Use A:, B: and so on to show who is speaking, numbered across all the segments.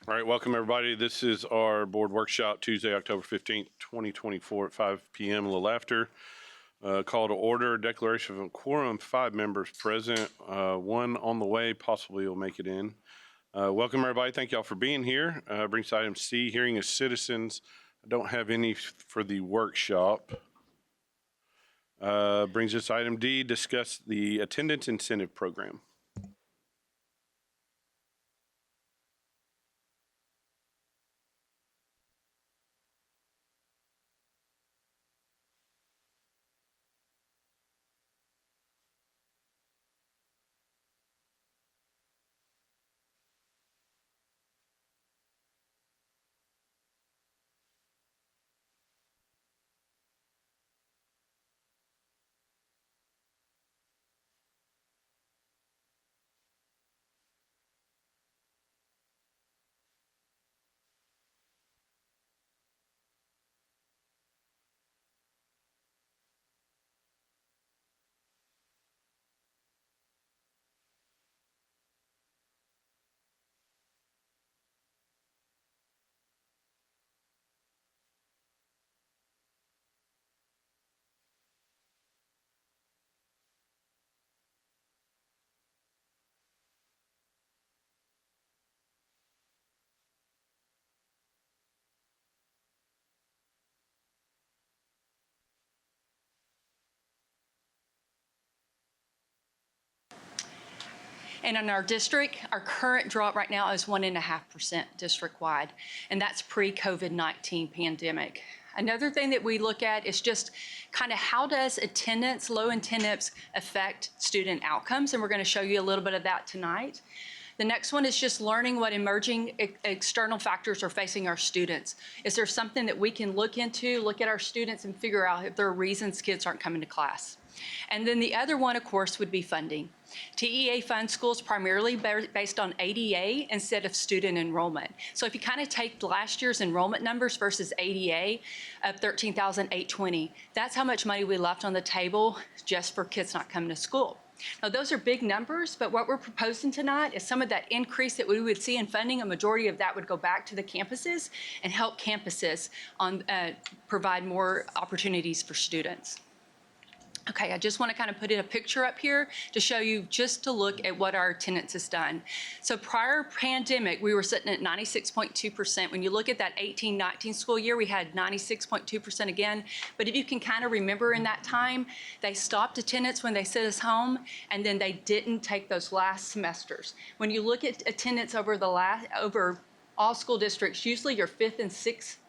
A: All right, welcome everybody. This is our board workshop Tuesday, October 15th, 2024 at 5 p.m. a little after. Call to order, declaration of a quorum, 5 members present, 1 on the way, possibly will make it in. Welcome everybody. Thank y'all for being here. Brings item C, hearing of citizens. I don't have any for the workshop. Brings us item D, discuss the attendance incentive program.
B: And in our district, our current drop right now is 1.5% district-wide, and that's pre-COVID-19 pandemic. Another thing that we look at is just kind of how does attendance, low attendance affect student outcomes, and we're going to show you a little bit of that tonight. The next one is just learning what emerging external factors are facing our students. Is there something that we can look into, look at our students and figure out if there are reasons kids aren't coming to class? And then the other one, of course, would be funding. TEA funds schools primarily based on ADA instead of student enrollment. So if you kind of take last year's enrollment numbers versus ADA of 13,820, that's how much money we left on the table just for kids not coming to school. Now, those are big numbers, but what we're proposing tonight is some of that increase that we would see in funding, a majority of that would go back to the campuses and help campuses provide more opportunities for students. Okay, I just want to kind of put in a picture up here to show you just to look at what our attendance has done. So prior pandemic, we were sitting at 96.2%. When you look at that 18-19 school year, we had 96.2% again. But if you can kind of remember in that time, they stopped attendance when they sent us home, and then they didn't take those last semesters. When you look at attendance over all school districts, usually your 5th and 6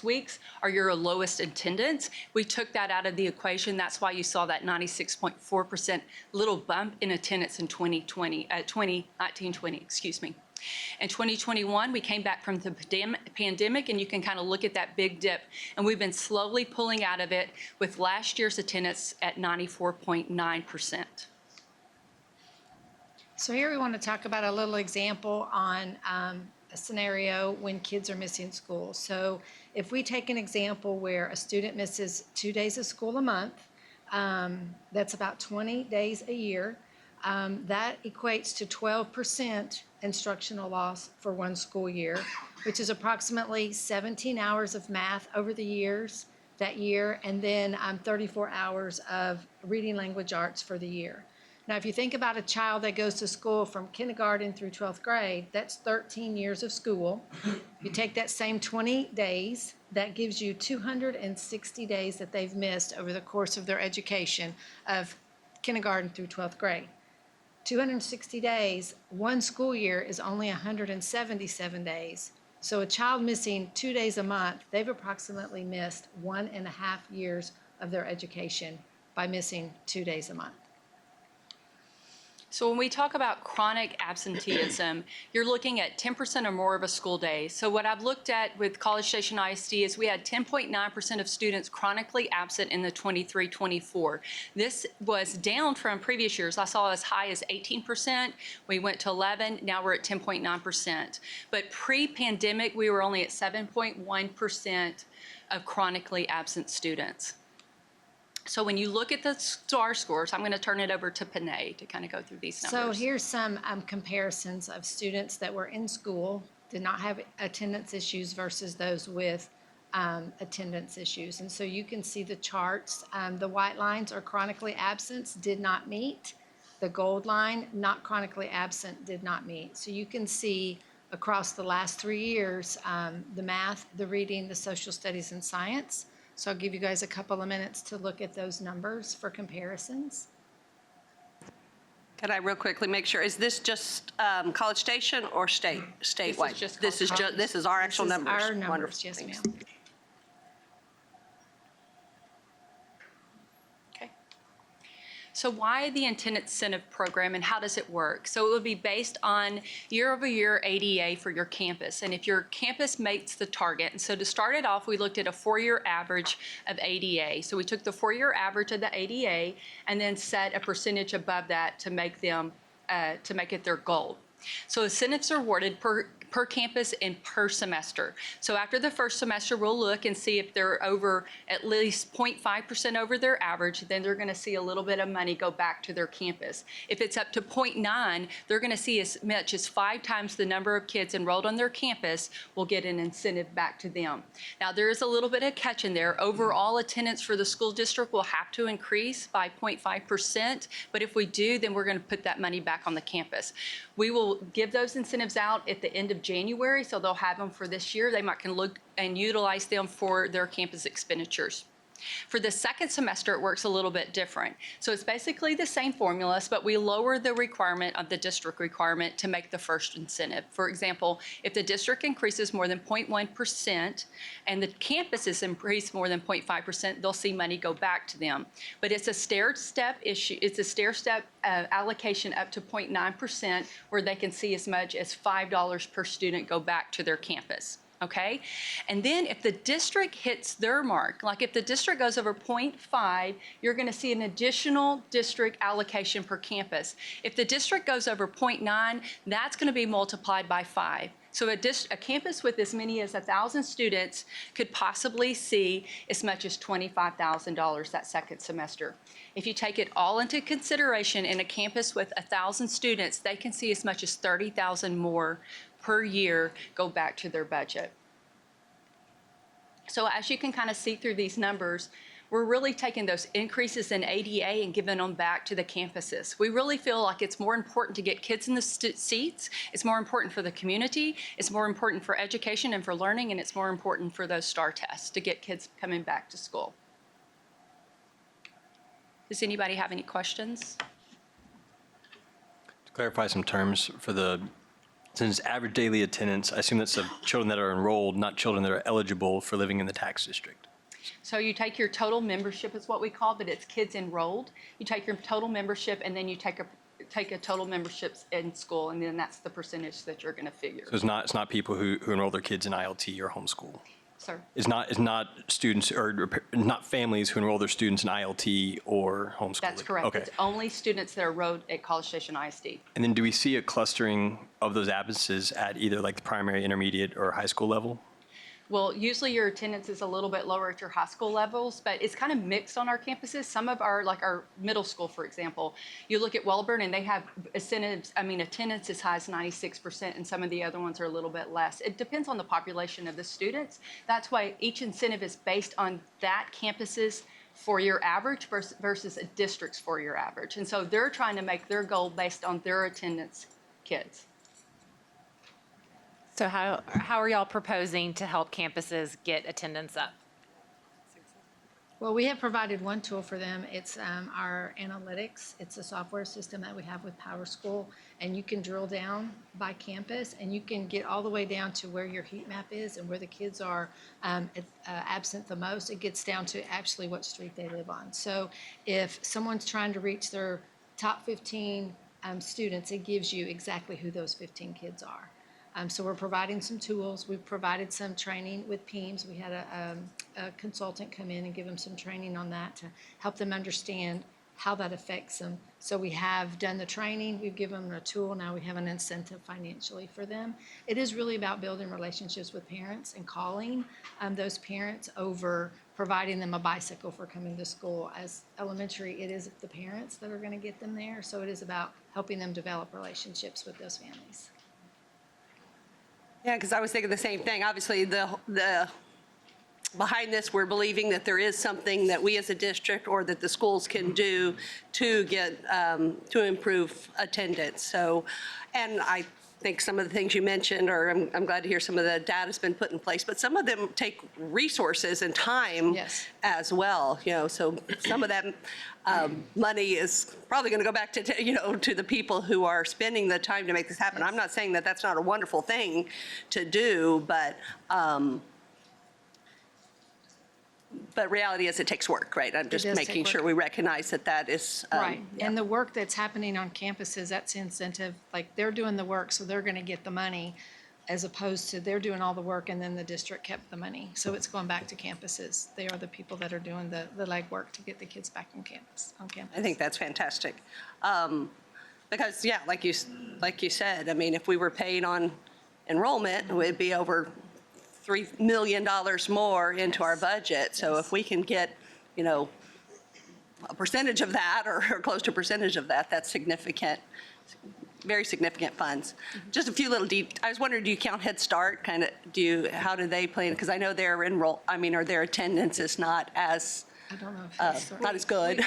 B: weeks are your lowest attendance. We took that out of the equation. That's why you saw that 96.4% little bump in attendance in 2019-20, excuse me. In 2021, we came back from the pandemic, and you can kind of look at that big dip, and we've been slowly pulling out of it with last year's attendance at 94.9%.
C: So here we want to talk about a little example on a scenario when kids are missing school. So if we take an example where a student misses 2 days of school a month, that's about 20 days a year. That equates to 12% instructional loss for one school year, which is approximately 17 hours of math over the years that year, and then 34 hours of reading language arts for the year. Now, if you think about a child that goes to school from kindergarten through 12th grade, that's 13 years of school. You take that same 20 days, that gives you 260 days that they've missed over the course of their education of kindergarten through 12th grade. 260 days, one school year is only 177 days. So a child missing 2 days a month, they've approximately missed 1.5 years of their education by missing 2 days a month.
B: So when we talk about chronic absenteeism, you're looking at 10% or more of a school day. So what I've looked at with College Station ISD is we had 10.9% of students chronically absent in the 23-24. This was down from previous years. I saw as high as 18%. We went to 11. Now we're at 10.9%. But pre-pandemic, we were only at 7.1% of chronically absent students. So when you look at the STAR scores, I'm going to turn it over to Panay to kind of go through these numbers.
C: So here's some comparisons of students that were in school did not have attendance issues versus those with attendance issues. And so you can see the charts. The white lines are chronically absent, did not meet. The gold line, not chronically absent, did not meet. So you can see across the last 3 years, the math, the reading, the social studies, and science. So I'll give you guys a couple of minutes to look at those numbers for comparisons.
D: Can I real quickly make sure, is this just College Station or statewide?
B: just
D: This is
B: College.
D: this is our actual
C: This is
D: numbers?
C: our numbers,
D: Wonderful.
C: yes,
D: Thanks.
C: ma'am.
B: Okay. So why the attendance incentive program and how does it work? So it would be based on year-over-year ADA for your campus. And if your campus meets the target, and so to start it off, we looked at a 4-year average of ADA. So we took the 4-year average of the ADA and then set a percentage above that to make them, to make it their goal. So incentives are awarded per campus and per semester. So after the first semester, we'll look and see if they're over at least 0.5% over their average, then they're gonna see a little bit of money go back to their campus. If it's up to 0.9, they're gonna see as much as 5 times the number of kids enrolled on their campus will get an incentive back to them. Now, there is a little bit of catch in there. Overall attendance for the school district will have to increase by 0.5%, but if we do, then we're gonna put that money back on the campus. We will give those incentives out at the end of January, so they'll have them for this year. They can look and utilize them for their campus expenditures. For the second semester, it works a little bit different. So it's basically the same formulas, but we lower the requirement of the district requirement to make the first incentive. For example, if the district increases more than 0.1% and the campus is increased more than 0.5%, they'll see money go back to them. But it's a stair-step issue. It's a stair-step allocation up to 0.9% where they can see as much as $5 per student go back to their campus. Okay? And then if the district hits their mark, like if the district goes over 0.5, you're gonna see an additional district allocation per campus. If the district goes over 0.9, that's gonna be multiplied by 5. So a campus with as many as 1,000 students could possibly see as much as $25,000 that second semester. If you take it all into consideration, in a campus with 1,000 students, they can see as much as $30,000 more per year go back to their budget. So as you can kind of see through these numbers, we're really taking those increases in ADA and giving them back to the campuses. We really feel like it's more important to get kids in the seats. It's more important for the community. It's more important for education and for learning, and it's more important for those STAR tests to get kids coming back to school. Does anybody have any questions?
E: To clarify some terms for the, since average daily attendance, I assume that's of children that are enrolled, not children that are eligible for living in the tax district.
B: So you take your total membership is what we call, but it's kids enrolled. You take your total membership and then you take a total memberships in school, and then that's the percentage that you're gonna figure.
E: So it's not people who enroll their kids in ILT or homeschool.
B: Sir?
E: It's not students or not families who enroll their students in ILT or homeschooling.
B: That's correct.
E: Okay.
B: It's only students that are enrolled at College Station ISD.
E: And then do we see a clustering of those absences at either like the primary, intermediate, or high school level?
B: Well, usually your attendance is a little bit lower at your high school levels, but it's kind of mixed on our campuses. Some of our, like our middle school, for example, you look at Wellborn and they have attendance as high as 96%, and some of the other ones are a little bit less. It depends on the population of the students. That's why each incentive is based on that campus's 4-year average versus a district's 4-year average. And so they're trying to make their goal based on their attendance kids.
F: So how are y'all proposing to help campuses get attendance up?
C: Well, we have provided one tool for them. It's our analytics. It's a software system that we have with PowerSchool, and you can drill down by campus, and you can get all the way down to where your heat map is and where the kids are absent the most. It gets down to actually what street they live on. So if someone's trying to reach their top 15 students, it gives you exactly who those 15 kids are. So we're providing some tools. We've provided some training with PEEMS. We had a consultant come in and give them some training on that to help them understand how that affects them. So we have done the training. We've given them a tool. Now we have an incentive financially for them. It is really about building relationships with parents and calling those parents over providing them a bicycle for coming to school. As elementary, it is the parents that are going to get them there. So it is about helping them develop relationships with those families.
D: Yeah, because I was thinking the same thing. Obviously, the behind this, we're believing that there is something that we as a district or that the schools can do to get, to improve attendance. So, and I think some of the things you mentioned, or I'm glad to hear some of the data's been put in place, but some of them take resources and time
C: Yes.
D: as well, so some of that money is probably going to go back to, to the people who are spending the time to make this happen. I'm not saying that that's not a wonderful thing to do, but reality is it takes work, right? I'm just
C: does take
D: making sure
C: work.
D: we recognize that that is.
C: Right, and the work that's happening on campuses, that's incentive, like, they're doing the work, so they're gonna get the money, as opposed to they're doing all the work and then the district kept the money. So it's going back to campuses. They are the people that are doing the legwork to get the kids back on campus.
D: I think that's fantastic. Because, yeah, like you said, I mean, if we were paid on enrollment, it would be over $3 million more into our budget. So if we can get, a percentage of that or close to a percentage of that, that's significant, very significant funds. Just a few little I was wondering, do you count Head Start? How do they play? Because I know their or their attendance is not as,
C: I don't know if that's.
D: not as good.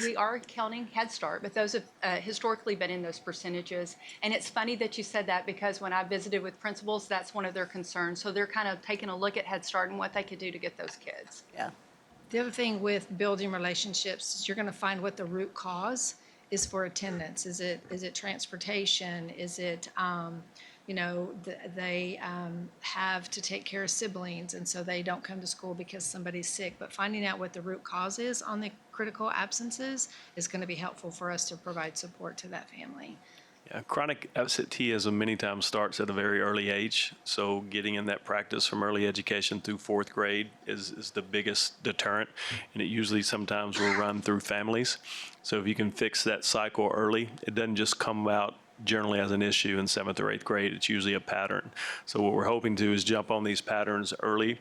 B: We are counting Head Start, but those have historically been in those percentages. And it's funny that you said that because when I visited with principals, that's one of their concerns. So they're kind of taking a look at Head Start and what they could do to get those kids.
D: Yeah.
C: The other thing with building relationships is you're going to find what the root cause is for attendance. Is it transportation? Is it, they have to take care of siblings and so they don't come to school because somebody's sick. But finding out what the root cause is on the critical absences is going to be helpful for us to provide support to that family.
G: Yeah, chronic absenteeism many times starts at a very early age. So getting in that practice from early education through fourth grade is the biggest deterrent. And it usually sometimes will run through families. So if you can fix that cycle early, it doesn't just come out generally as an issue in 7th or 8th grade. It's usually a pattern. So what we're hoping to do is jump on these patterns early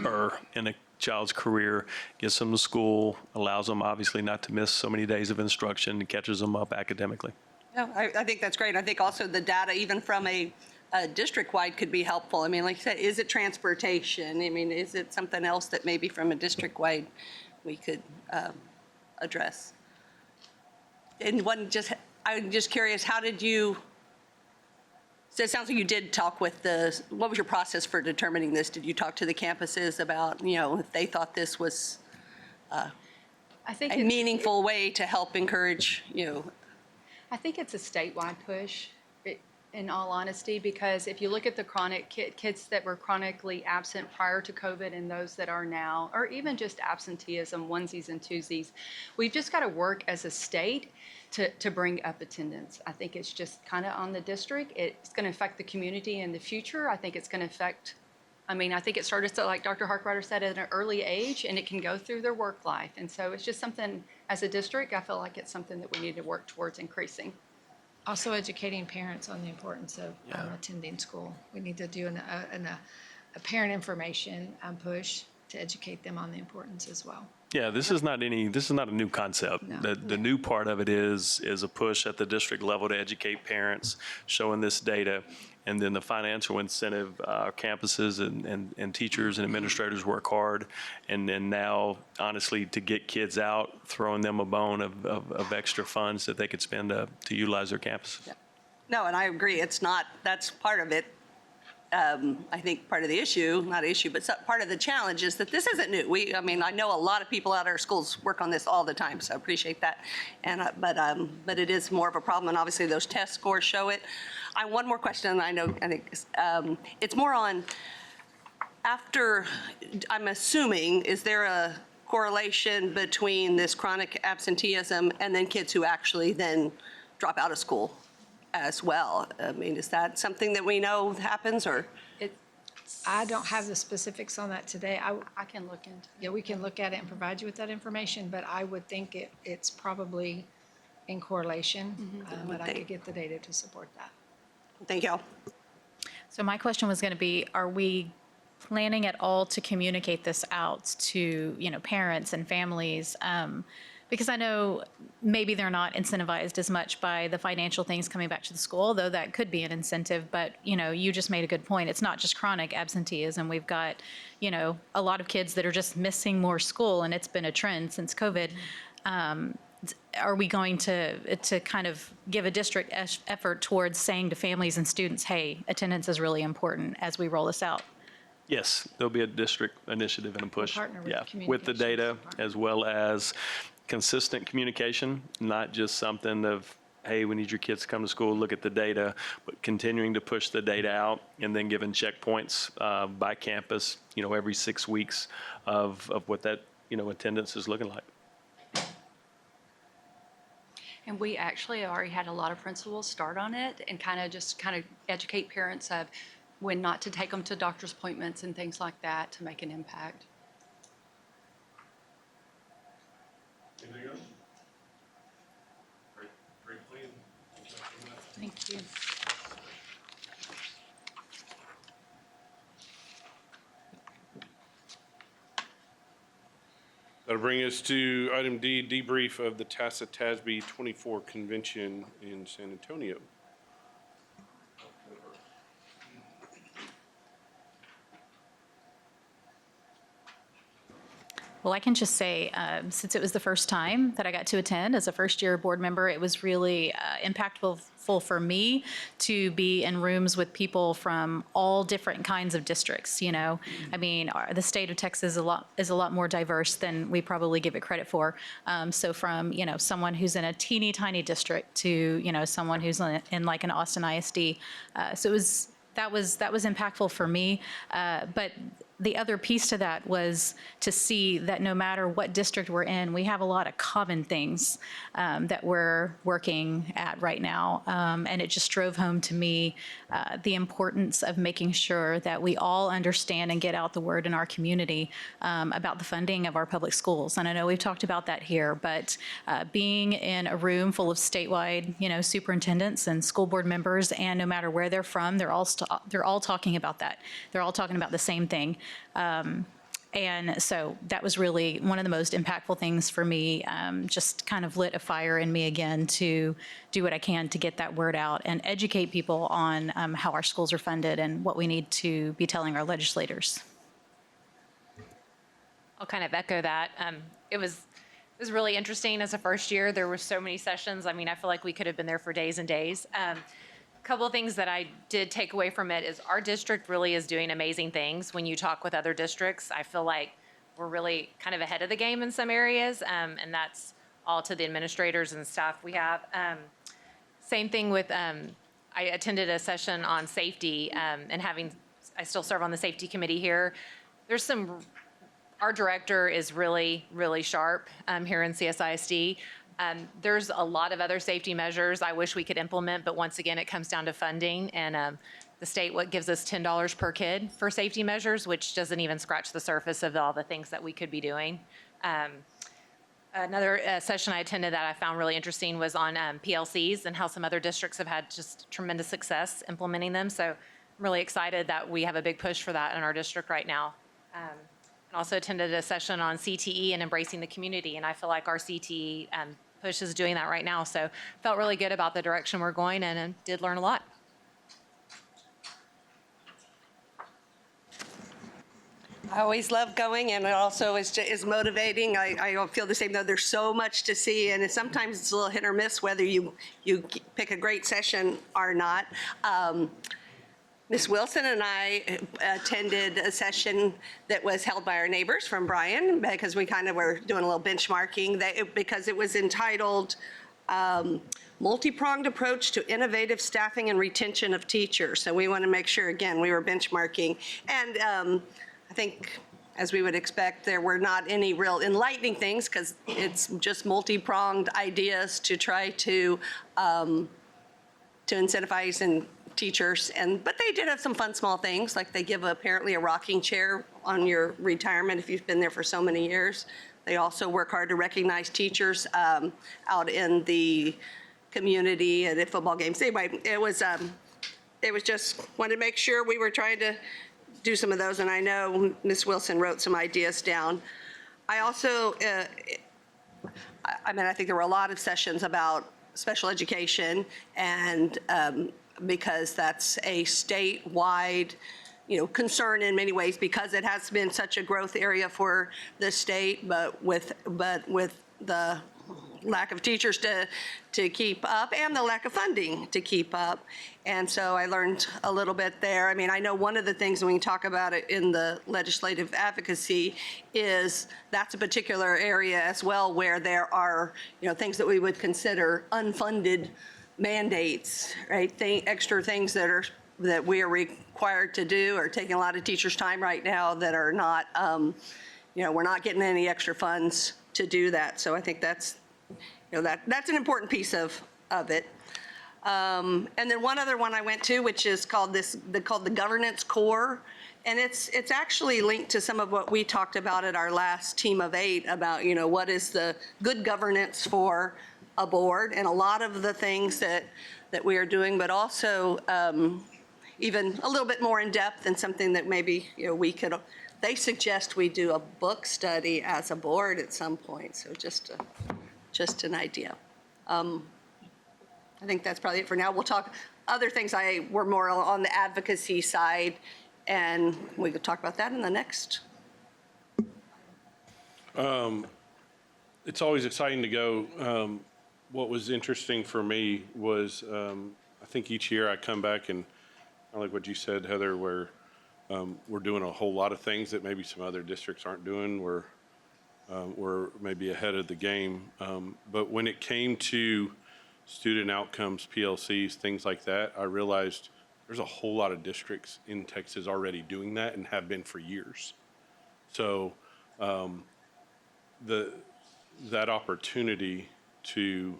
G: or in a child's career, gets them to school, allows them obviously not to miss so many days of instruction, and catches them up academically.
D: No, I think that's great. I think also the data, even from a district-wide, could be helpful. I mean, like you said, is it transportation? I mean, is it something else that maybe from a district-wide we could address? And I'm just curious, how did you, so it sounds like you did talk with what was your process for determining this? Did you talk to the campuses about, if they thought this was
B: I think
D: a meaningful way to help encourage,
B: I think it's a statewide push, in all honesty, because if you look at the chronic kids that were chronically absent prior to COVID and those that are now, or even just absenteeism, onesies and twosies, we've just got to work as a state to bring up attendance. I think it's just kind of on the district. It's going to affect the community in the future. I think it's going to affect, I think it started, like Dr. Harkrider said, at an early age, and it can go through their work life. And so it's just something, as a district, I feel like it's something that we need to work towards increasing.
C: Also educating parents on the importance of attending school. We need to do a parent information push to educate them on the importance as well.
G: Yeah, this is not a new concept.
C: No.
G: The new part of it is a push at the district level to educate parents, showing this data, and then the financial incentive. Our campuses and teachers and administrators work hard, and then now, honestly, to get kids out, throwing them a bone of extra funds that they could spend to utilize their campuses.
D: Yeah. No, and I agree. That's part of it. I think part of the issue, not issue, but part of the challenge is that this isn't new. I know a lot of people out of our schools work on this all the time, so I appreciate that. And but it is more of a problem, and obviously those test scores show it. One more question. I think it's more on after. I'm assuming, is there a correlation between this chronic absenteeism and then kids who actually then drop out of school as well? I mean, is that something that we know happens, or?
C: I don't have the specifics on that today.
B: I can look into it.
C: Yeah, we can look at it and provide you with that information, but I would think it's probably in correlation, but I could get the data to support that.
D: Thank you.
F: So my question was going to be, are we planning at all to communicate this out to, parents and families?
H: Because I know maybe they're not incentivized as much by the financial things coming back to the school, though that could be an incentive. But, you just made a good point. It's not just chronic absenteeism. We've got, a lot of kids that are just missing more school, and it's been a trend since COVID. Are we going to kind of give a district effort towards saying to families and students, hey, attendance is really important as we roll this out?
G: Yes, there'll be a district initiative and a push.
C: partner with
G: Yeah,
C: the
G: with the data
C: communications
G: as well as consistent communication, not just something of, hey, we need your kids to come to school, look at the data, but continuing to push the data out and then giving checkpoints by campus, every 6 weeks of what that, attendance is looking like.
B: And we actually already had a lot of principals start on it and kind of educate parents of when not to take them to doctor's appointments and things like that to make an impact.
A: Anything else? Great plan.
B: Thank you.
A: That'll bring us to item D, debrief of the TASA TASB 24 convention in San Antonio.
H: Well, I can just say, since it was the first time that I got to attend as a first-year board member, it was really impactful for me to be in rooms with people from all different kinds of districts. I mean, the state of Texas is a lot more diverse than we probably give it credit for. So from someone who's in a teeny tiny district to someone who's in like an Austin ISD. So that was impactful for me. But the other piece to that was to see that no matter what district we're in, we have a lot of common things that we're working at right now. And it just drove home to me the importance of making sure that we all understand and get out the word in our community about the funding of our public schools. And I know we've talked about that here, but being in a room full of statewide, superintendents and school board members, and no matter where they're from, they're all talking about that. They're all talking about the same thing. And so that was really one of the most impactful things for me, just kind of lit a fire in me again to do what I can to get that word out and educate people on how our schools are funded and what we need to be telling our legislators.
F: I'll kind of echo that. It was really interesting as a first year. There were so many sessions. I mean, I feel like we could have been there for days and days. Couple of things that I did take away from it is our district really is doing amazing things. When you talk with other districts, I feel like we're really kind of ahead of the game in some areas, and that's all to the administrators and staff we have. Same thing with, I attended a session on safety, and I still serve on the safety committee here. Our director is really, really sharp here in CSISD. There's a lot of other safety measures I wish we could implement, but once again, it comes down to funding. And the state gives us $10 per kid for safety measures, which doesn't even scratch the surface of all the things that we could be doing. Another session I attended that I found really interesting was on PLCs and how some other districts have had just tremendous success implementing them. So I'm really excited that we have a big push for that in our district right now. And also attended a session on CTE and embracing the community, and I feel like our CTE push is doing that right now. So felt really good about the direction we're going in and did learn a lot.
D: I always love going, and it also is motivating. I feel the same, though. There's so much to see, and sometimes it's a little hit or miss whether you pick a great session or not. Ms. Wilson and I attended a session that was held by our neighbors from Bryan, because we kind of were doing a little benchmarking, because it was entitled Multi-Pronged Approach to Innovative Staffing and Retention of Teachers. So we want to make sure, again, we were benchmarking. And I think, as we would expect, there were not any real enlightening things, because it's just multi-pronged ideas to try to incentivize and teachers, but they did have some fun small things, like they give apparently a rocking chair on your retirement if you've been there for so many years. They also work hard to recognize teachers out in the community and at football games. Anyway, it was just wanted to make sure we were trying to do some of those, and I know Ms. Wilson wrote some ideas down. I also I mean, I think there were a lot of sessions about special education, and because that's a statewide, concern in many ways, because it has been such a growth area for the state, but with the lack of teachers to keep up and the lack of funding to keep up. And so I learned a little bit there. I mean, I know one of the things when we talk about it in the legislative advocacy is that's a particular area as well where there are, things that we would consider unfunded mandates, right? Extra things that we are required to do are taking a lot of teachers' time right now that are not, we're not getting any extra funds to do that. So I think that's that's an important piece of it. And then one other one I went to, which is called the Governance Core. And it's actually linked to some of what we talked about at our last Team of 8 about, what is the good governance for a board, and a lot of the things that we are doing, but also even a little bit more in depth and something that maybe, we could, they suggest we do a book study as a board at some point. So just an idea. I think that's probably it for now. We'll talk other things. Were more on the advocacy side, and we could talk about that in the next.
A: It's always exciting to go. What was interesting for me was I think each year I come back and I like what you said, Heather, where we're doing a whole lot of things that maybe some other districts aren't doing. We're maybe ahead of the game. But when it came to student outcomes, PLCs, things like that, I realized there's a whole lot of districts in Texas already doing that and have been for years. So that opportunity to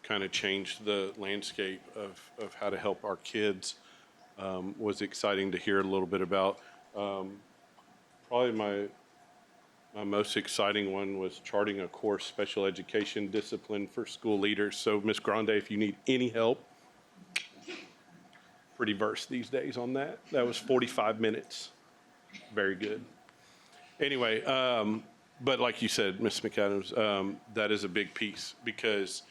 A: kind of change the landscape of how to help our kids was exciting to hear a little bit about. Probably my most exciting one was charting a course, special education discipline for school leaders. So Ms. Grande, if you need any help, pretty versed these days on that. That was 45 minutes. Very good. Anyway, but like you said, Ms. McAdams, that is a big piece because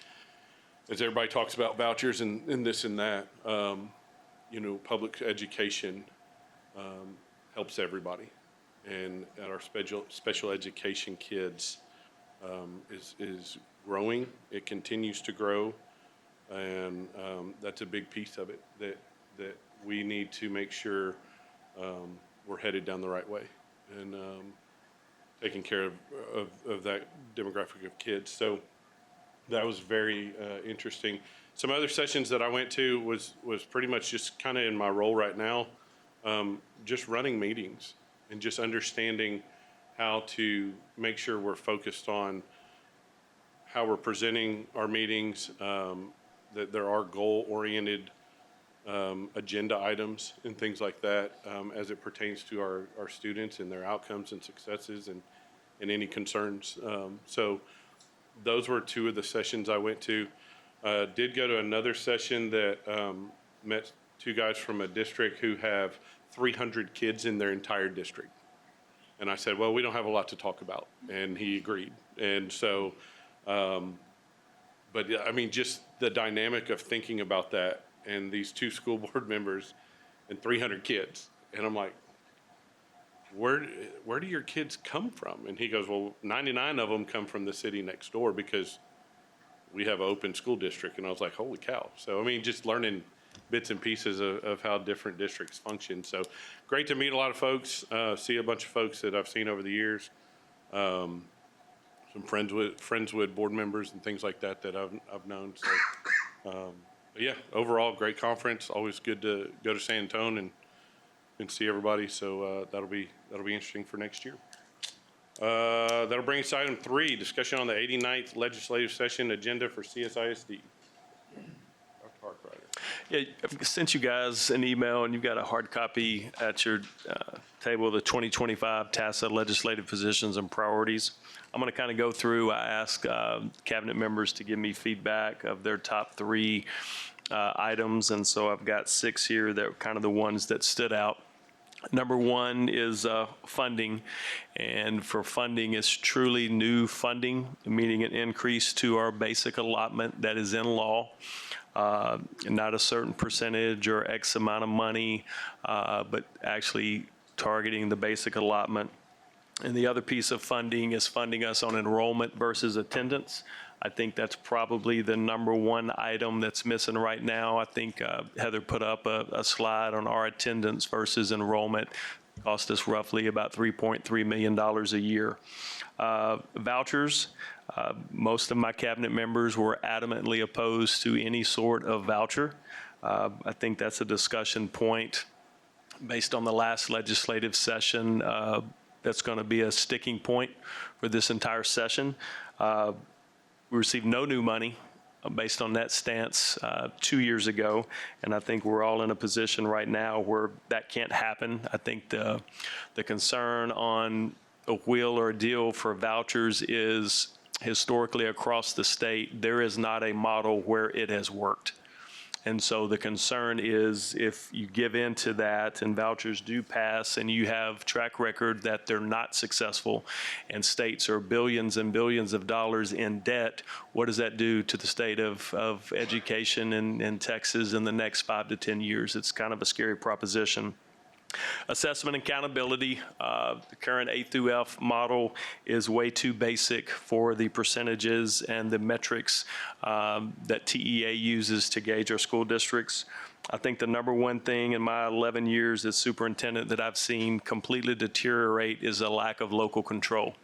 A: as everybody talks about vouchers and this and that, public education helps everybody. And our special education kids is growing. It continues to grow, and that's a big piece of it that we need to make sure we're headed down the right way and taking care of that demographic of kids. So that was very interesting. Some other sessions that I went to was pretty much just kind of in my role right now, just running meetings and just understanding how to make sure we're focused on how we're presenting our meetings, that there are goal-oriented agenda items and things like that as it pertains to our students and their outcomes and successes and any concerns. So those were two of the sessions I went to. Did go to another session that met two guys from a district who have 300 kids in their entire district. And I said, well, we don't have a lot to talk about. And he agreed. And so, but I mean, just the dynamic of thinking about that and these two school board members and 300 kids. And I'm like, where do your kids come from? And he goes, well, 99 of them come from the city next door because we have an open school district. And I was like, holy cow. So, I mean, just learning bits and pieces of how different districts function. So great to meet a lot of folks, see a bunch of folks that I've seen over the years. Some friends with board members and things like that I've known. So, but yeah, overall, great conference. Always good to go to San Antonio and see everybody. So that'll be interesting for next year. That'll bring us to item 3, discussion on the 89th legislative session agenda for CSISD. Dr. Harkrider.
G: Yeah, I've sent you guys an email, and you've got a hard copy at your table of the 2025 TASA legislative positions and priorities. I'm going to kind of go through. I asked cabinet members to give me feedback of their top 3 items, and so I've got 6 here that are kind of the ones that stood out. Number one is funding, and for funding, it's truly new funding, meaning an increase to our basic allotment that is in law, not a certain percentage or X amount of money, but actually targeting the basic allotment. And the other piece of funding is funding us on enrollment versus attendance. I think that's probably the number one item that's missing right now. I think Heather put up a slide on our attendance versus enrollment. Cost us roughly about $3.3 million a year. Vouchers, most of my cabinet members were adamantly opposed to any sort of voucher. I think that's a discussion point based on the last legislative session. That's going to be a sticking point for this entire session. We received no new money based on that stance 2 years ago, and I think we're all in a position right now where that can't happen. I think the concern on a wheel or a deal for vouchers is historically across the state, there is not a model where it has worked. And so the concern is if you give in to that and vouchers do pass and you have track record that they're not successful and states are billions and billions of dollars in debt, what does that do to the state of education in Texas in the next 5 to 10 years? It's kind of a scary proposition. Assessment and accountability, the current A through F model is way too basic for the percentages and the metrics that TEA uses to gauge our school districts. I think the number one thing in my 11 years as superintendent that I've seen completely deteriorate is a lack of local control.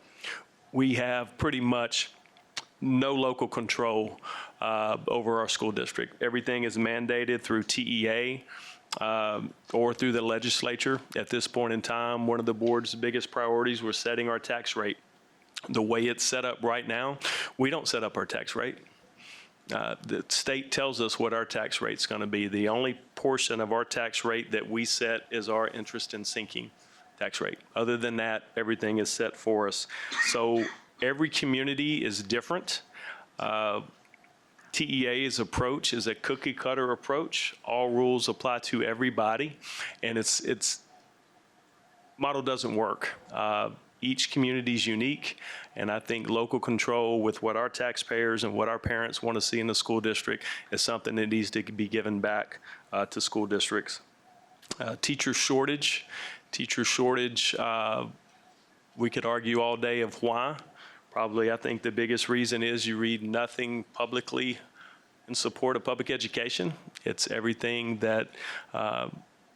G: We have pretty much no local control over our school district. Everything is mandated through TEA. Or through the legislature. At this point in time, one of the board's biggest priorities was setting our tax rate. The way it's set up right now, we don't set up our tax rate. The state tells us what our tax rate's going to be. The only portion of our tax rate that we set is our interest in sinking tax rate. Other than that, everything is set for us. So every community is different. TEA's approach is a cookie cutter approach. All rules apply to everybody, and its model doesn't work. Each community is unique, and I think local control with what our taxpayers and what our parents want to see in the school district is something that needs to be given back to school districts. Teacher shortage, we could argue all day of why. Probably, I think the biggest reason is you read nothing publicly in support of public education. It's everything that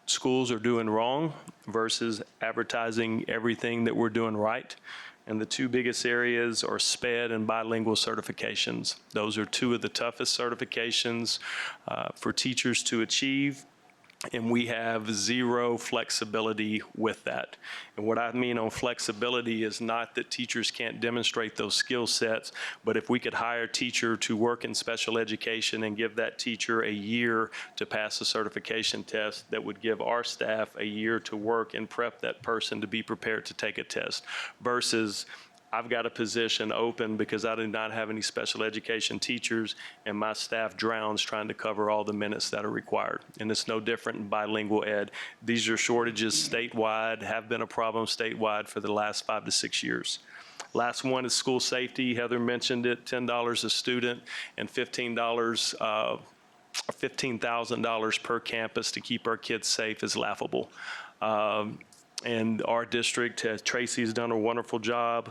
G: schools are doing wrong versus advertising everything that we're doing right. And the two biggest areas are SPED and bilingual certifications. Those are two of the toughest certifications for teachers to achieve. And we have zero flexibility with that. And what I mean on flexibility is not that teachers can't demonstrate those skill sets, but if we could hire a teacher to work in special education and give that teacher a year to pass a certification test, that would give our staff a year to work and prep that person to be prepared to take a test, versus I've got a position open because I do not have any special education teachers, and my staff drowns trying to cover all the minutes that are required. And it's no different in bilingual ed. These are shortages statewide, have been a problem statewide for the last 5 to 6 years. Last one is school safety. Heather mentioned it, $10 a student and $15,000 per campus to keep our kids safe is laughable. And our district, Tracy's done a wonderful job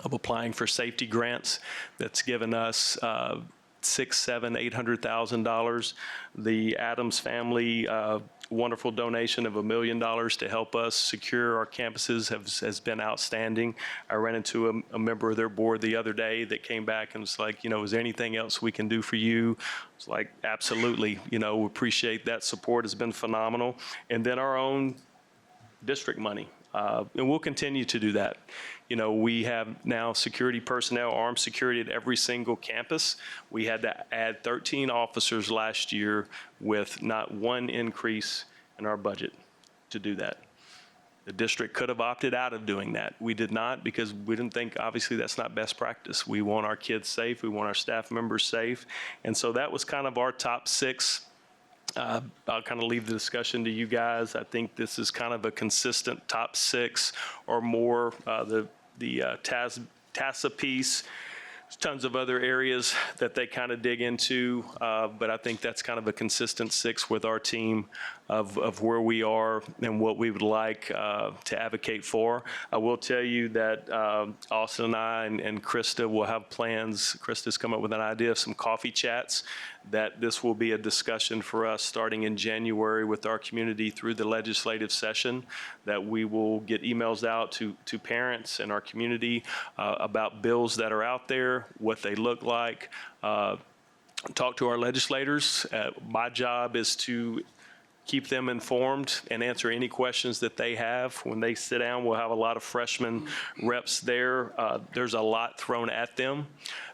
G: of applying for safety grants. That's given us $600,000, $700,000, $800,000. The Adams family, wonderful donation of $1 million to help us secure our campuses has been outstanding. I ran into a member of their board the other day that came back and was like, is there anything else we can do for you? It's like, absolutely. We appreciate that support. Has been phenomenal. And then our own district money. And we'll continue to do that. We have now security personnel, armed security at every single campus. We had to add 13 officers last year with not one increase in our budget to do that. The district could have opted out of doing that. We did not, because we didn't think, obviously, that's not best practice. We want our kids safe. We want our staff members safe. And so that was kind of our top 6 I'll kind of leave the discussion to you guys. I think this is kind of a consistent top 6 or more. The TASA piece, there's tons of other areas that they kind of dig into, but I think that's kind of a consistent 6 with our team of where we are and what we would like to advocate for. I will tell you that Austin and I and Krista will have plans. Krista's come up with an idea of some coffee chats, that this will be a discussion for us starting in January with our community through the legislative session, that we will get emails out to parents and our community about bills that are out there, what they look like, talk to our legislators. My job is to keep them informed and answer any questions that they have. When they sit down, we'll have a lot of freshman reps there. There's a lot thrown at them.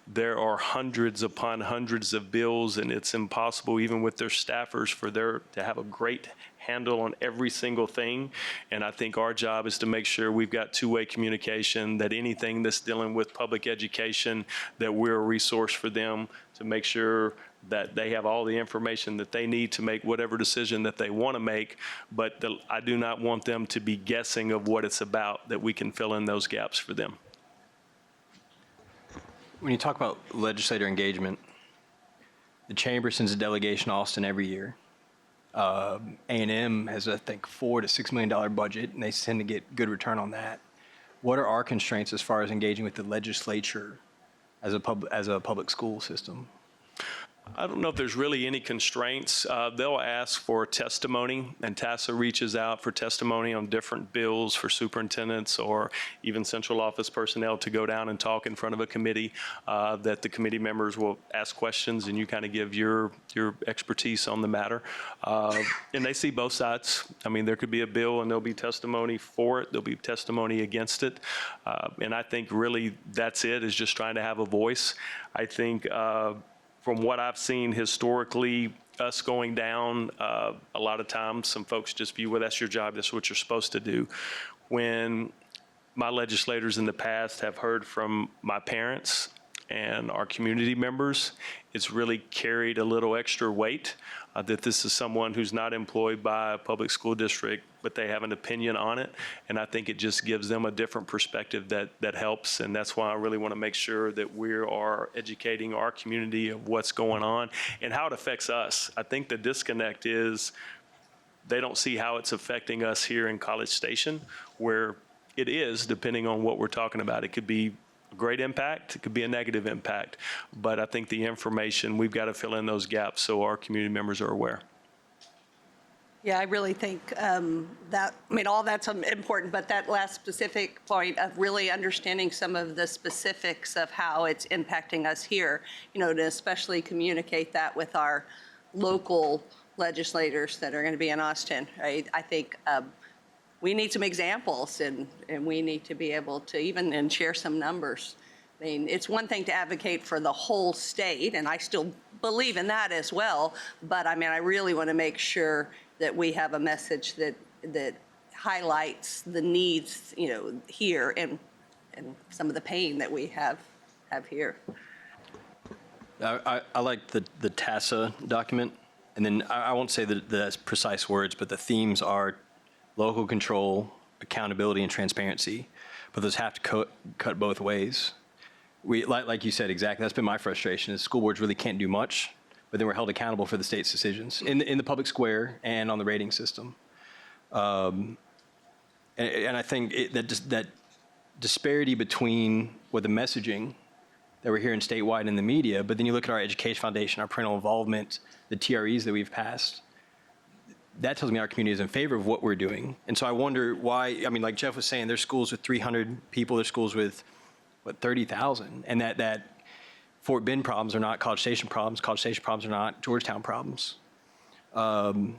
G: There are hundreds upon hundreds of bills, and it's impossible, even with their staffers, for to have a great handle on every single thing. And I think our job is to make sure we've got two-way communication, that anything that's dealing with public education, that we're a resource for them to make sure that they have all the information that they need to make whatever decision that they want to make. But I do not want them to be guessing of what it's about, that we can fill in those gaps for them.
E: When you talk about legislator engagement, the chamber sends a delegation to Austin every year. A&M has, I think, $4 to $6 million budget, and they tend to get good return on that. What are our constraints as far as engaging with the legislature as a public school system?
G: I don't know if there's really any constraints. They'll ask for testimony, and TASA reaches out for testimony on different bills for superintendents or even central office personnel to go down and talk in front of a committee, that the committee members will ask questions and you kind of give your expertise on the matter. And they see both sides. I mean, there could be a bill and there'll be testimony for it. There'll be testimony against it. And I think really that's it, is just trying to have a voice. I think from what I've seen historically, us going down, a lot of times some folks just view, well, that's your job, that's what you're supposed to do. When my legislators in the past have heard from my parents and our community members, it's really carried a little extra weight, that this is someone who's not employed by a public school district, but they have an opinion on it. And I think it just gives them a different perspective that helps. And that's why I really want to make sure that we are educating our community of what's going on and how it affects us. I think the disconnect is they don't see how it's affecting us here in College Station, where it is, depending on what we're talking about. It could be a great impact, it could be a negative impact. But I think the information, we've got to fill in those gaps so our community members are aware.
D: Yeah, I really think that, I mean, all that's important, but that last specific point of really understanding some of the specifics of how it's impacting us here, you know, to especially communicate that with our local legislators that are going to be in Austin, right? I think we need some examples, and we need to be able to even share some numbers. I mean, it's one thing to advocate for the whole state, and I still believe in that as well, but I mean, I really want to make sure that we have a message that highlights the needs, you know, here and some of the pain that we have here.
E: I like the TASA document, and then I won't say the precise words, but the themes are local control, accountability, and transparency, but those have to cut both ways. Like you said, exactly, that's been my frustration, is school boards really can't do much, but then we're held accountable for the state's decisions in the public square and on the rating system. And I think that disparity between what the messaging that we're hearing statewide in the media, but then you look at our education foundation, our parental involvement, the TREs that we've passed, that tells me our community is in favor of what we're doing. And so I wonder why, I mean, like Jeff was saying, there's schools with 300 people, there's schools with, 30,000, and that Fort Bend problems are not College Station problems are not Georgetown problems. And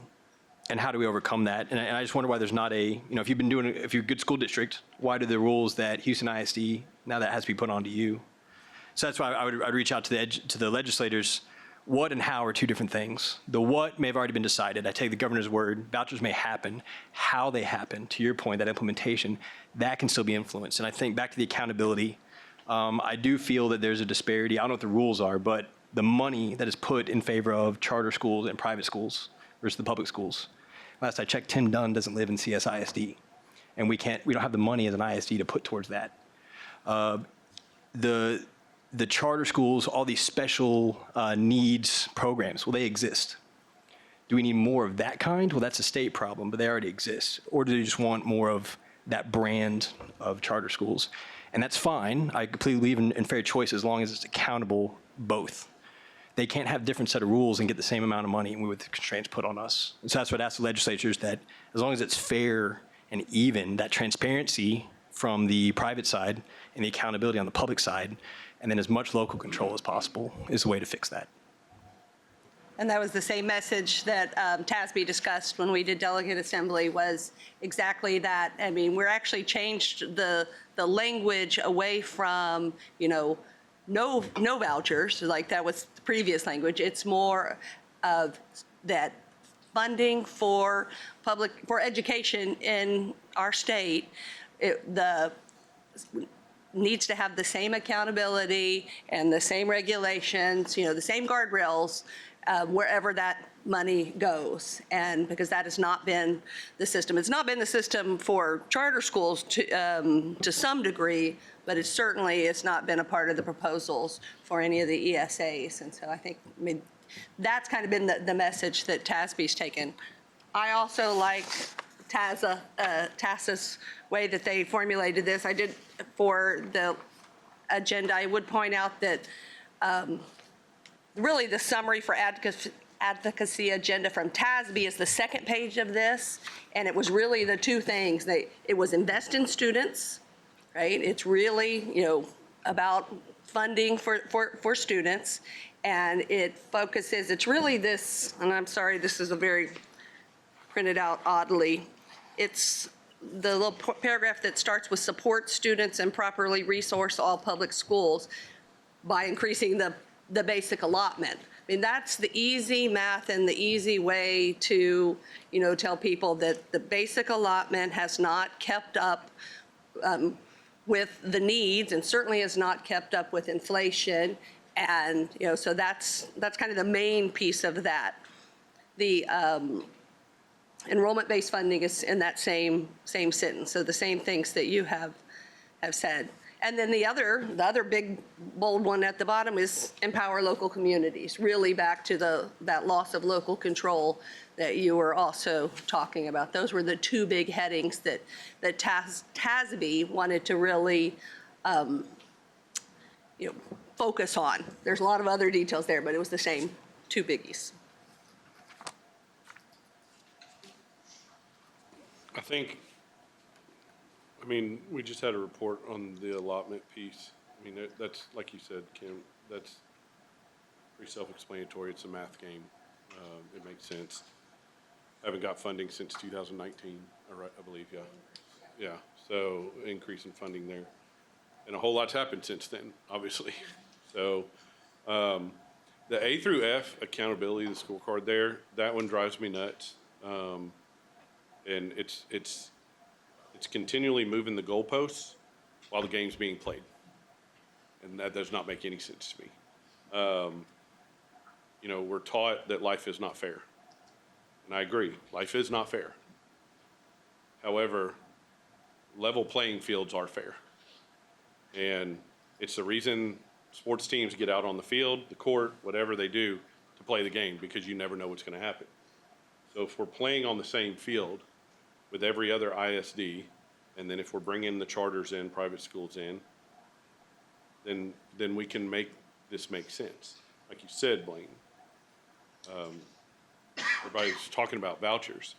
E: how do we overcome that? And I just wonder why there's not a, you know, if you're a good school district, why do the rules that Houston ISD, now that has to be put onto you? So that's why I'd reach out to the legislators. What and how are two different things. The what may have already been decided. I take the governor's word. Vouchers may happen. How they happen, to your point, that implementation, that can still be influenced. And I think back to the accountability, I do feel that there's a disparity. I don't know what the rules are, but the money that is put in favor of charter schools and private schools versus the public schools. Last I checked, Tim Dunn doesn't live in CSISD, and we don't have the money as an ISD to put towards that. The charter schools, all these special needs programs, well, they exist. Do we need more of that kind? Well, that's a state problem, but they already exist. Or do they just want more of that brand of charter schools? And that's fine. I completely believe in fair choice as long as it's accountable both. They can't have different set of rules and get the same amount of money with the constraints put on us. And so that's what I ask the legislatures, that as long as it's fair and even, that transparency from the private side and the accountability on the public side, and then as much local control as possible is the way to fix that.
D: And that was the same message that TASB discussed when we did delegate assembly, was exactly that. I mean, we're actually changed the language away from, no vouchers, like that was the previous language. It's more of that funding for education in our state, needs to have the same accountability and the same regulations, the same guardrails, wherever that money goes. And because that has not been the system. It's not been the system for charter schools to some degree, but it's not been a part of the proposals for any of the ESAs. And so I think, that's kind of been the message that TASB's taken. I also like TASA's way that they formulated this. I did, for the agenda, I would point out that really the summary for advocacy agenda from TASB is the second page of this, and it was really the two things. It was invest in students, right? It's really, about funding for students, and it focuses, it's really this, and I'm sorry, this is a very printed out oddly. It's the little paragraph that starts with support students and properly resource all public schools by increasing the basic allotment. I mean, that's the easy math and the easy way to, tell people that the basic allotment has not kept up with the needs, and certainly has not kept up with inflation. And, so that's kind of the main piece of that. The enrollment-based funding is in that same sentence. So the same things that you have said. And then the other big bold one at the bottom is empower local communities, really back to that loss of local control that you were also talking about. Those were the two big headings that TASB wanted to really focus on. There's a lot of other details there, but it was the same two biggies.
A: We just had a report on the allotment piece. That's, like you said, Kim, that's pretty self-explanatory. It's a math game. It makes sense. Haven't got funding since 2019, I believe, yeah. Yeah, so increase in funding there. And a whole lot's happened since then, obviously. So the A through F accountability, the scorecard there, that one drives me nuts. And it's continually moving the goalposts while the game's being played. And that does not make any sense to me. We're taught that life is not fair. And I agree, life is not fair. However, level playing fields are fair. And it's the reason sports teams get out on the field, the court, whatever they do to play the game, because you never know what's going to happen. So if we're playing on the same field with every other ISD, and then if we're bringing the charters in, private schools in, then we can make this make sense. Like you said, Blaine, everybody's talking about vouchers.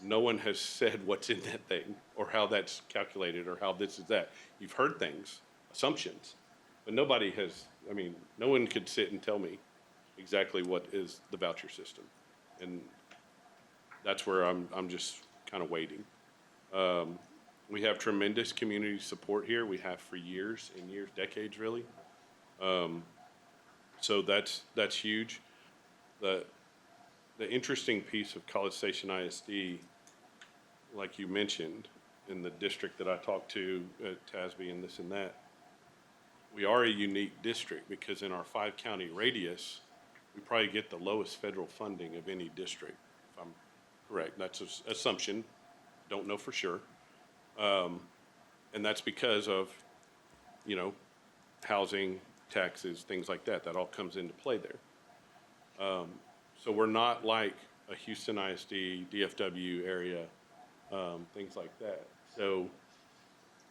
A: No one has said what's in that thing or how that's calculated or how this is that. You've heard things, assumptions, but nobody has, no one could sit and tell me exactly what is the voucher system. And that's where I'm just kind of waiting. We have tremendous community support here. We have for years and years, decades really. So that's huge. The interesting piece of College Station ISD, like you mentioned, in the district that I talked to at TASB and this and that, we are a unique district because in our 5-county radius, we probably get the lowest federal funding of any district. Correct. That's an assumption. Don't know for sure. And that's because of, you know, housing, taxes, things like that. That all comes into play there. So we're not like a Houston ISD, DFW area, things like that. So,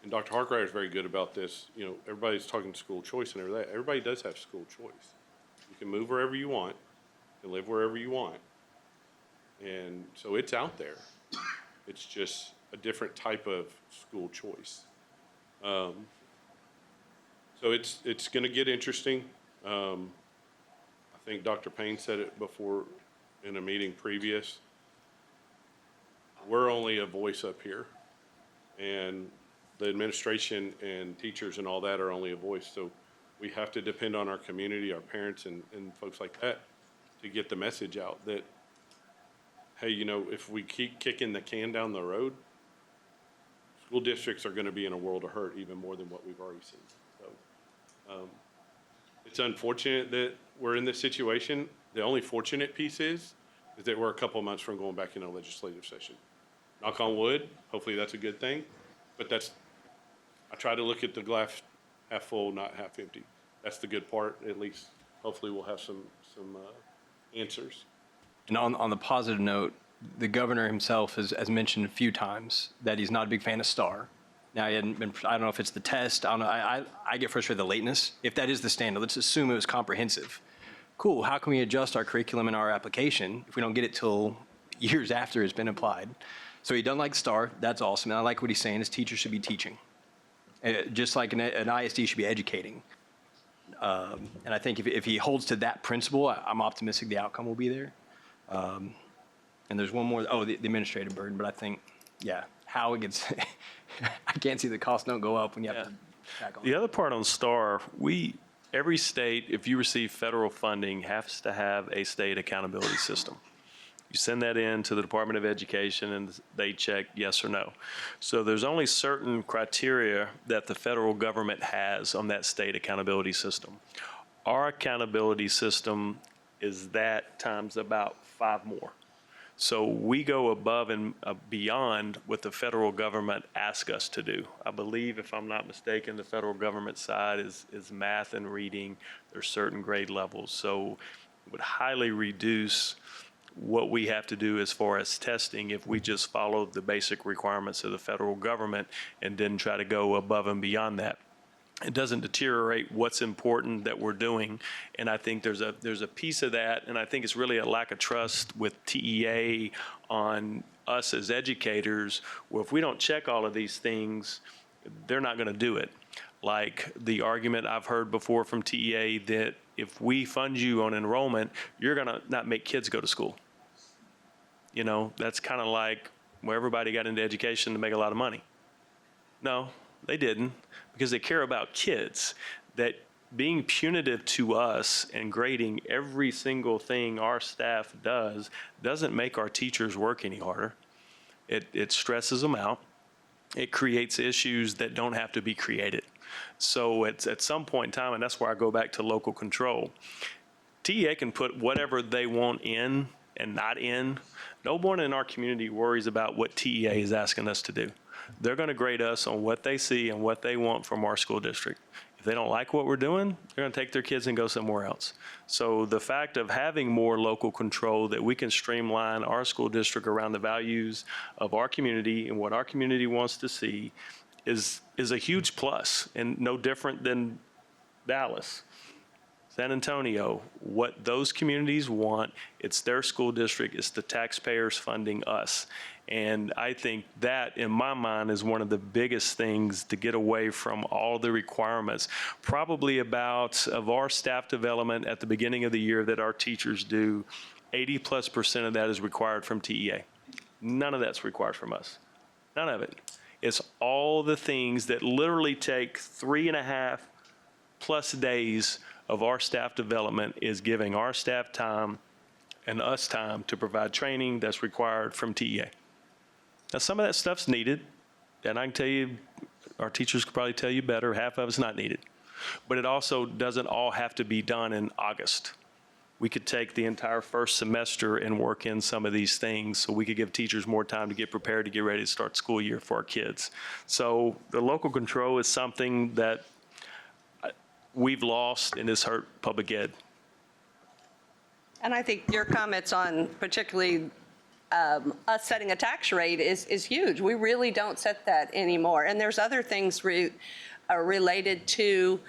A: and Dr. Harkrider is very good about this. You know, everybody's talking school choice and everything. Everybody does have school choice. You can move wherever you want, you can live wherever you want. And so it's out there. It's just a different type of school choice. So it's going to get interesting. I think Dr. Payne said it before in a meeting previous. We're only a voice up here, and the administration and teachers and all that are only a voice. So we have to depend on our community, our parents, and folks like that to get the message out that, hey, you know, if we keep kicking the can down the road, school districts are going to be in a world of hurt even more than what we've already seen. So it's unfortunate that we're in this situation. The only fortunate piece is that we're a couple of months from going back into legislative session. Knock on wood, hopefully that's a good thing. But I try to look at the glass half full, not half empty. That's the good part, at least. Hopefully we'll have some answers.
E: And on the positive note, the governor himself has mentioned a few times that he's not a big fan of STAR. Now, I don't know if it's the test. I don't know. I get frustrated with the lateness. If that is the standard, let's assume it was comprehensive. Cool. How can we adjust our curriculum and our application if we don't get it till years after it's been applied? So he doesn't like STAR. That's awesome. And I like what he's saying is teachers should be teaching. Just like an ISD should be educating. And I think if he holds to that principle, I'm optimistic the outcome will be there. And there's one more, the administrative burden, but I think, yeah, how it gets, I can't see the costs don't go up when you have to tackle
G: The other part on STAR, every state, if you receive federal funding, has to have a state accountability system. You send that in to the Department of Education and they check yes or no. So there's only certain criteria that the federal government has on that state accountability system. Our accountability system is that times about 5 more. So we go above and beyond what the federal government asks us to do. I believe, if I'm not mistaken, the federal government side is math and reading. There's certain grade levels. So it would highly reduce what we have to do as far as testing if we just follow the basic requirements of the federal government and then try to go above and beyond that. It doesn't deteriorate what's important that we're doing. And I think there's a piece of that, and I think it's really a lack of trust with TEA on us as educators. Well, if we don't check all of these things, they're not going to do it. Like the argument I've heard before from TEA that if we fund you on enrollment, you're going to not make kids go to school. You know, that's kind of like where everybody got into education to make a lot of money. No, they didn't, because they care about kids. That being punitive to us and grading every single thing our staff does doesn't make our teachers work any harder. It stresses them out. It creates issues that don't have to be created. So it's at some point in time, and that's where I go back to local control. TEA can put whatever they want in and not in. No one in our community worries about what TEA is asking us to do. They're going to grade us on what they see and what they want from our school district. If they don't like what we're doing, they're going to take their kids and go somewhere else. So the fact of having more local control, that we can streamline our school district around the values of our community and what our community wants to see is a huge plus, and no different than Dallas, San Antonio. What those communities want, it's their school district, it's the taxpayers funding us. And I think that, in my mind, is one of the biggest things to get away from all the requirements. Probably about, of our staff development at the beginning of the year that our teachers do, 80+% of that is required from TEA. None of that's required from us. None of it. It's all the things that literally take 3.5+ days of our staff development is giving our staff time and us time to provide training that's required from TEA. Now, some of that stuff's needed, and I can tell you, our teachers could probably tell you better, half of it's not needed. But it also doesn't all have to be done in August. we could take the entire first semester and work in some of these things so we could give teachers more time to get prepared to get ready to start school year for our kids. So the local control is something that we've lost and it's hurt public ed.
D: And I think your comments on particularly us setting a tax rate is huge. We really don't set that anymore. And there's other things related to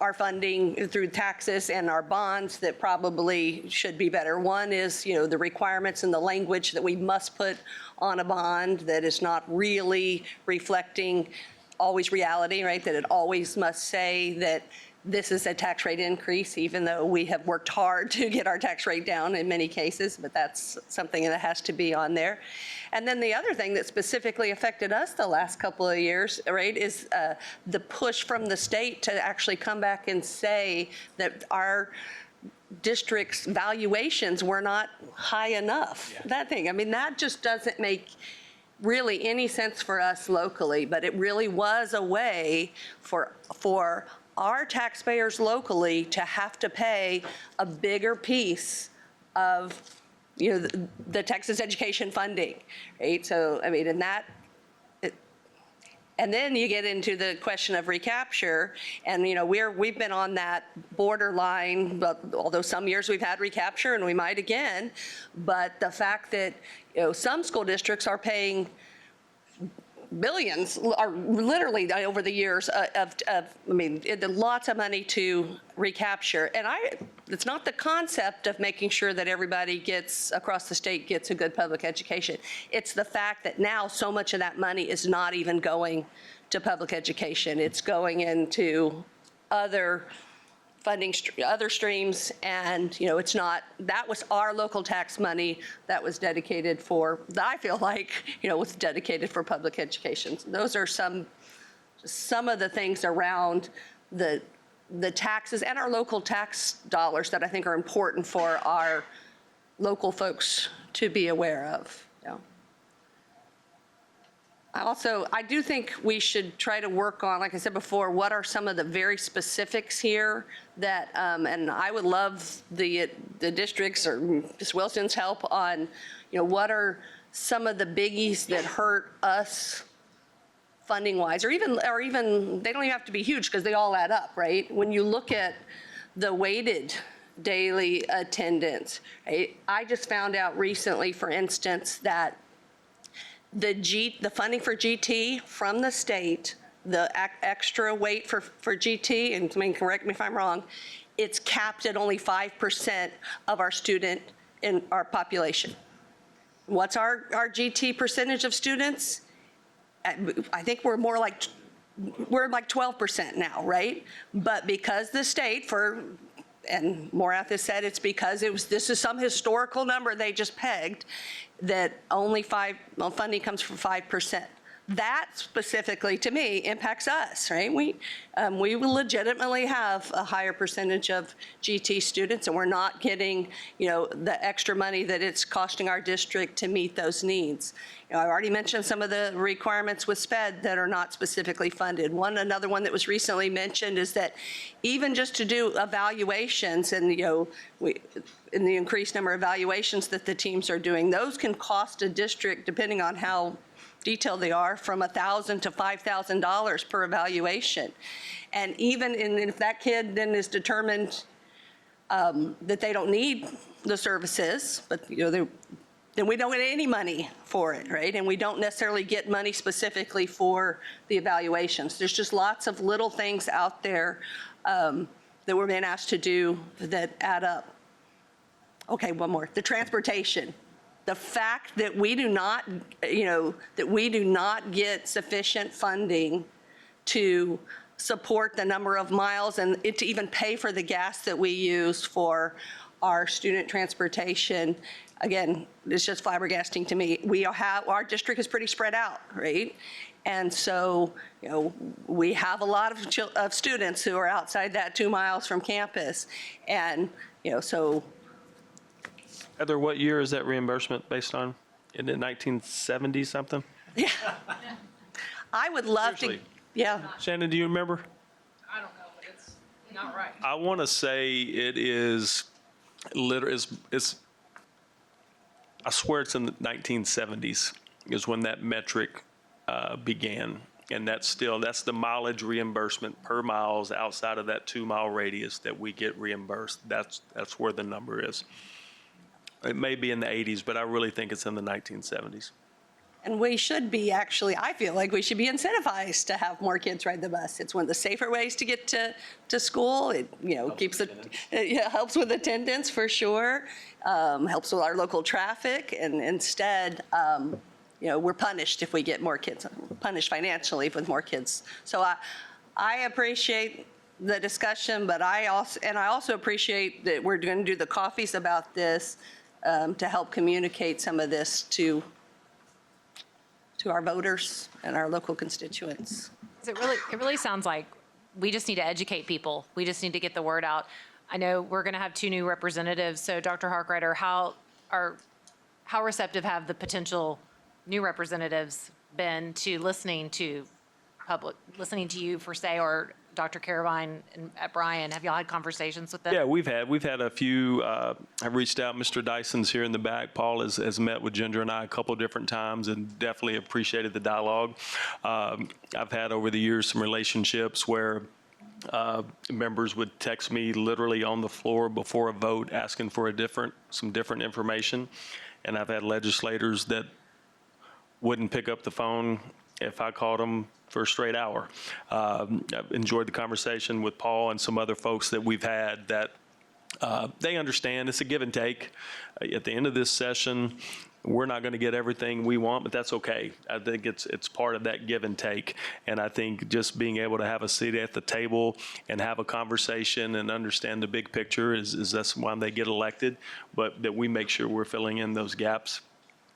D: our funding through taxes and our bonds that probably should be better. One is, the requirements and the language that we must put on a bond that is not really reflecting always reality, right? That it always must say that this is a tax rate increase, even though we have worked hard to get our tax rate down in many cases, but that's something that has to be on there. And then the other thing that specifically affected us the last couple of years, right, is the push from the state to actually come back and say that our district's valuations were not high enough. That thing, I mean, that just doesn't make really any sense for us locally, but it really was a way for our taxpayers locally to have to pay a bigger piece of, the Texas education funding, right? So, I mean, and then you get into the question of recapture, and we've been on that borderline, but although some years we've had recapture and we might again, but the fact that some school districts are paying billions, are literally over the years lots of money to recapture. And it's not the concept of making sure that everybody across the state gets a good public education. It's the fact that now so much of that money is not even going to public education. It's going into other funding, other streams, and it's not, that was our local tax money that was dedicated for, I feel like, was dedicated for public education. So those are some of the things around the taxes and our local tax dollars that I think are important for our local folks to be aware of. I do think we should try to work on, like I said before, what are some of the very specifics here that, and I would love the districts or Ms. Wilson's help on, what are some of the biggies that hurt us funding-wise, or even, they don't even have to be huge because they all add up, right? When you look at the weighted daily attendance, right? I just found out recently, for instance, that the funding for GT from the state, the extra weight for GT, and correct me if I'm wrong, it's capped at only 5% of our student in our population. What's our GT percentage of students? I think we're like 12% now, right? But because the state, and Morath has said it's because this is some historical number they just pegged, that only funding comes from 5%. That specifically, to me, impacts us, right? We will legitimately have a higher percentage of GT students, and we're not getting, the extra money that it's costing our district to meet those needs. I already mentioned some of the requirements with SPED that are not specifically funded. Another one that was recently mentioned is that even just to do evaluations, and in the increased number of evaluations that the teams are doing, those can cost a district, depending on how detailed they are, from $1,000 to $5,000 per evaluation. And even if that kid then is determined that they don't need the services, but then we don't get any money for it, right? And we don't necessarily get money specifically for the evaluations. There's just lots of little things out there that we're being asked to do that add up. Okay, one more. The transportation. The fact that we do not, get sufficient funding to support the number of miles and to even pay for the gas that we use for our student transportation, again, it's just flabbergasting to me. Our district is pretty spread out, right? And so, we have a lot of students who are outside that 2 miles from campus. And, so.
G: Heather, what year is that reimbursement based on? In the 1970 something?
D: Yeah. I would love
G: Seriously.
D: to, yeah.
G: Shannon, do you remember?
I: I don't know, but it's
F: Not right.
G: I want to say it is it's I swear it's in the 1970s is when that metric began. And that's the mileage reimbursement per miles outside of that 2-mile radius that we get reimbursed. That's where the number is. It may be in the 80s, but I really think it's in the 1970s.
D: And we should be actually, I feel like we should be incentivized to have more kids ride the bus. It's one of the safer ways to get to school. It, keeps it helps with attendance for sure, helps with our local traffic. And instead, we're punished if we get more kids, punished financially with more kids. So I appreciate the discussion, but I also appreciate that we're going to do the coffees about this to help communicate some of this to our voters and our local constituents.
F: It really sounds like we just need to educate people. We just need to get the word out. I know we're going to have 2 new representatives. So Dr. Harkrider, how receptive have the potential new representatives been to listening to you for say, or Dr. Caravine and Brian? Have y'all had conversations with them?
G: Yeah, we've had a few. I've reached out. Mr. Dyson's here in the back. Paul has met with Ginger and I a couple different times and definitely appreciated the dialogue. I've had over the years some relationships where members would text me literally on the floor before a vote asking for some different information. And I've had legislators that wouldn't pick up the phone if I called them for a straight hour. I've enjoyed the conversation with Paul and some other folks that we've had that they understand it's a give and take. At the end of this session, we're not going to get everything we want, but that's okay. I think it's part of that give and take. And I think just being able to have a seat at the table and have a conversation and understand the big picture is that's why they get elected, but that we make sure we're filling in those gaps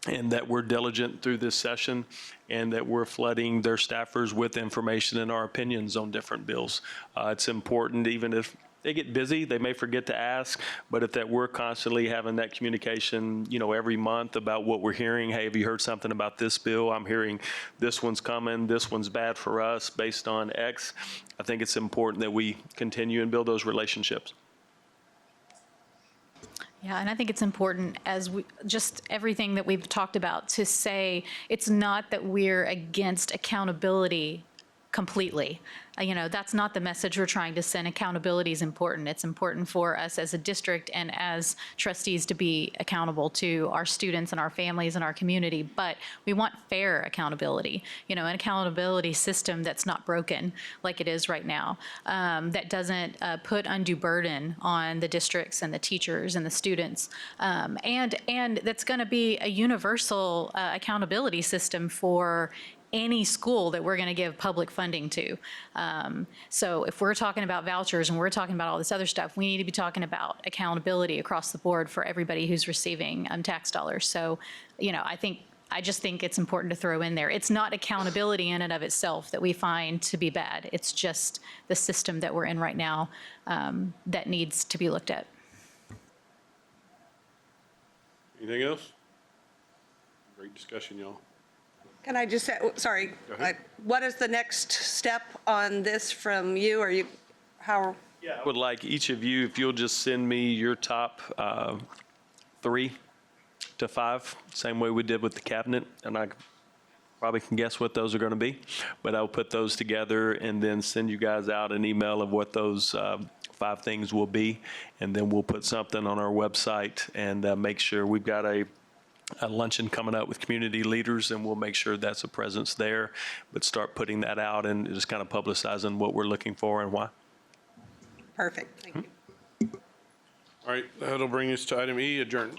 G: and that we're diligent through this session and that we're flooding their staffers with information and our opinions on different bills. It's important, even if they get busy, they may forget to ask, but if that we're constantly having that communication, every month about what we're hearing. Hey, have you heard something about this bill? I'm hearing this one's coming, this one's bad for us based on X. I think it's important that we continue and build those relationships.
H: Yeah, and I think it's important as just everything that we've talked about to say it's not that we're against accountability completely. That's not the message we're trying to send. Accountability is important. It's important for us as a district and as trustees to be accountable to our students and our families and our community. But we want fair accountability, an accountability system that's not broken like it is right now, that doesn't put undue burden on the districts and the teachers and the students, and that's going to be a universal accountability system for any school that we're going to give public funding to. So if we're talking about vouchers and we're talking about all this other stuff, we need to be talking about accountability across the board for everybody who's receiving tax dollars. So, I just think it's important to throw in there. It's not accountability in and of itself that we find to be bad. It's just the system that we're in right now that needs to be looked at.
A: Anything else? Great discussion, y'all.
D: Can I just say, sorry, what is the next step on this from you? How?
G: Yeah, I would like each of you, if you'll just send me your top 3 to 5, same way we did with the cabinet, and I probably can guess what those are going to be, but I'll put those together and then send you guys out an email of what those 5 things will be, and then we'll put something on our website and make sure we've got a luncheon coming up with community leaders, and we'll make sure that's a presence there, but start putting that out and just kind of publicizing what we're looking for and why.
D: Perfect, thank you.
A: All right, that'll bring us to item E, adjournment.